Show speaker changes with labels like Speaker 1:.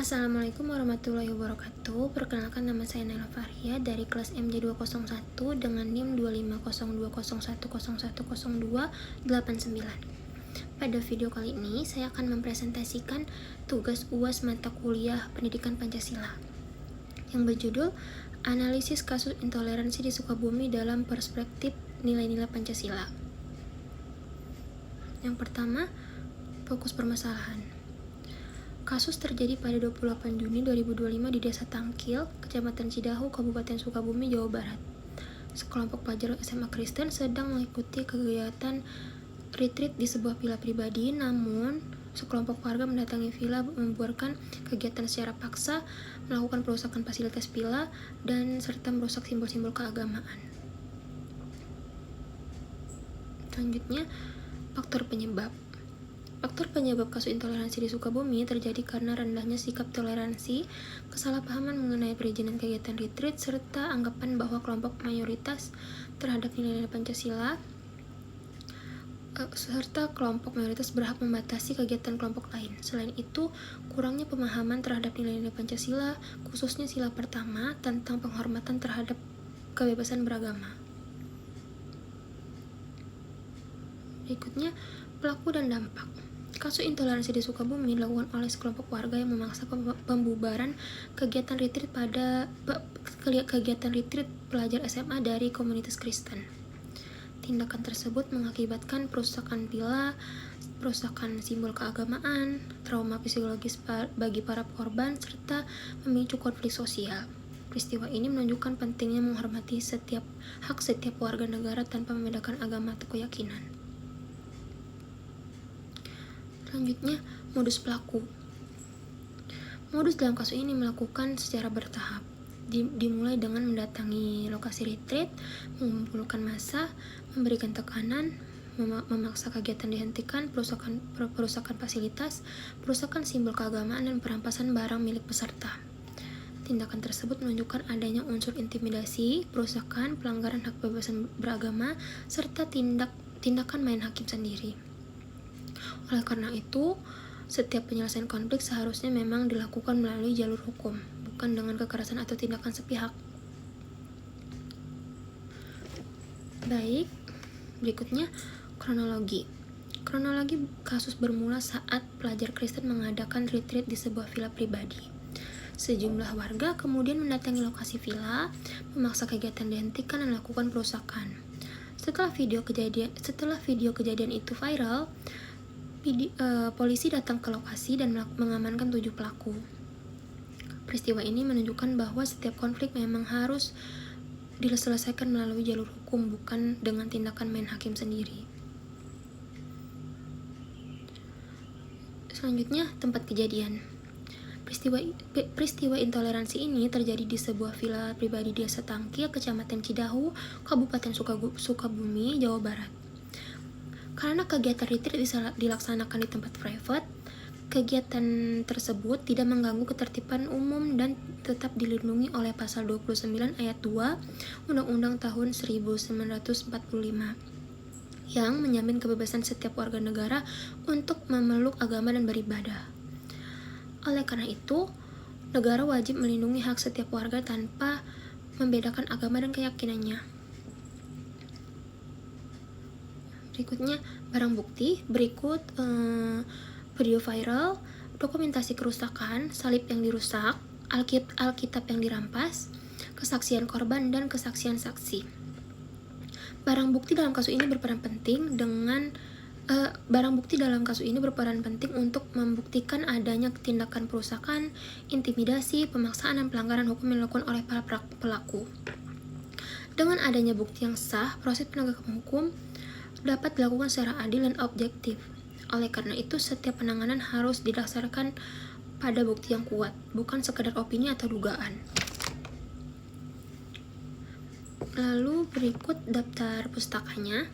Speaker 1: Assalamualaikum warahmatullahi wabarakatuh. Perkenalkan, nama saya Naila Faria dari kelas MJ201 dengan NIM 250201101010289. Pada video kali ini saya akan mempresentasikan tugas UAS mata kuliah Pendidikan Pancasila yang berjudul Analisis Kasus Intoleransi di Sukabumi dalam Perspektif Nilai-Nilai Pancasila. Yang pertama, fokus permasalahan. Kasus terjadi pada 28 Juni 2025 di Desa Tangkil, Kecamatan Cidahu, Kabupaten Sukabumi, Jawa Barat. Sekelompok pelajar SMA Kristen sedang mengikuti kegiatan retreat di sebuah villa pribadi, namun sekelompok warga mendatangi villa, membuarkan kegiatan secara paksa, melakukan perusakan fasilitas villa, dan serta merusak simbol-simbol keagamaan. Selanjutnya, faktor penyebab. Faktor penyebab kasus intoleransi di Sukabumi terjadi karena rendahnya sikap toleransi, kesalahpahaman mengenai perizinan kegiatan retreat, serta anggapan bahwa kelompok mayoritas terhadap nilai-nilai Pancasila serta kelompok mayoritas berhak membatasi kegiatan kelompok lain. Selain itu, kurangnya pemahaman terhadap nilai-nilai Pancasila, khususnya sila pertama tentang penghormatan terhadap kebebasan beragama. Berikutnya, pelaku dan dampak. Kasus intoleransi di Sukabumi dilakukan oleh sekelompok warga yang memaksa pembubaran kegiatan retreat pelajar SMA dari komunitas Kristen. Tindakan tersebut mengakibatkan perusakan villa, perusakan simbol keagamaan, trauma psikologis bagi para korban, serta memicu konflik sosial. Peristiwa ini menunjukkan pentingnya menghormati hak setiap warga negara tanpa membedakan agama atau keyakinan. Selanjutnya, modus pelaku. Modus dalam kasus ini melakukan secara bertahap. Dimulai dengan mendatangi lokasi retreat, mengumpulkan massa, memberikan tekanan, memaksa kegiatan dihentikan, perusakan fasilitas, perusakan simbol keagamaan, dan perampasan barang milik peserta. Tindakan tersebut menunjukkan adanya unsur intimidasi, perusakan, pelanggaran hak kebebasan beragama, serta tindakan main hakim sendiri. Oleh karena itu, setiap penyelesaian konflik seharusnya memang dilakukan melalui jalur hukum, bukan dengan kekerasan atau tindakan sepihak. Baik, berikutnya kronologi. Kronologi kasus bermula saat pelajar Kristen mengadakan retreat di sebuah villa pribadi. Sejumlah warga kemudian mendatangi lokasi villa, memaksa kegiatan dihentikan dan melakukan perusakan. Setelah video kejadian itu viral, polisi datang ke lokasi dan mengamankan 7 pelaku. Peristiwa ini menunjukkan bahwa setiap konflik memang harus diselesaikan melalui jalur hukum, bukan dengan tindakan main hakim sendiri. Selanjutnya, tempat kejadian. Peristiwa intoleransi ini terjadi di sebuah villa pribadi di Desa Tangkil, Kecamatan Cidahu, Kabupaten Sukabumi, Jawa Barat. Karena kegiatan retreat dilaksanakan di tempat private, kegiatan tersebut tidak mengganggu ketertiban umum dan tetap dilindungi oleh Pasal 29 Ayat 2 Undang-Undang Tahun 1945 yang menjamin kebebasan setiap warga negara untuk memeluk agama dan beribadah. Oleh karena itu, negara wajib melindungi hak setiap warga tanpa membedakan agama dan keyakinannya. Berikutnya, barang bukti. Berikut video viral, dokumentasi kerusakan, salib yang dirusak, Alkitab yang dirampas, kesaksian korban, dan kesaksian saksi. Barang bukti dalam kasus ini berperan penting untuk membuktikan adanya tindakan perusakan, intimidasi, pemaksaan, dan pelanggaran hukum yang dilakukan oleh para pelaku. Dengan adanya bukti yang sah, proses penegakan hukum dapat dilakukan secara adil dan objektif. Oleh karena itu, setiap penanganan harus didasarkan pada bukti yang kuat, bukan sekedar opini atau dugaan. Lalu berikut daftar pustakanya.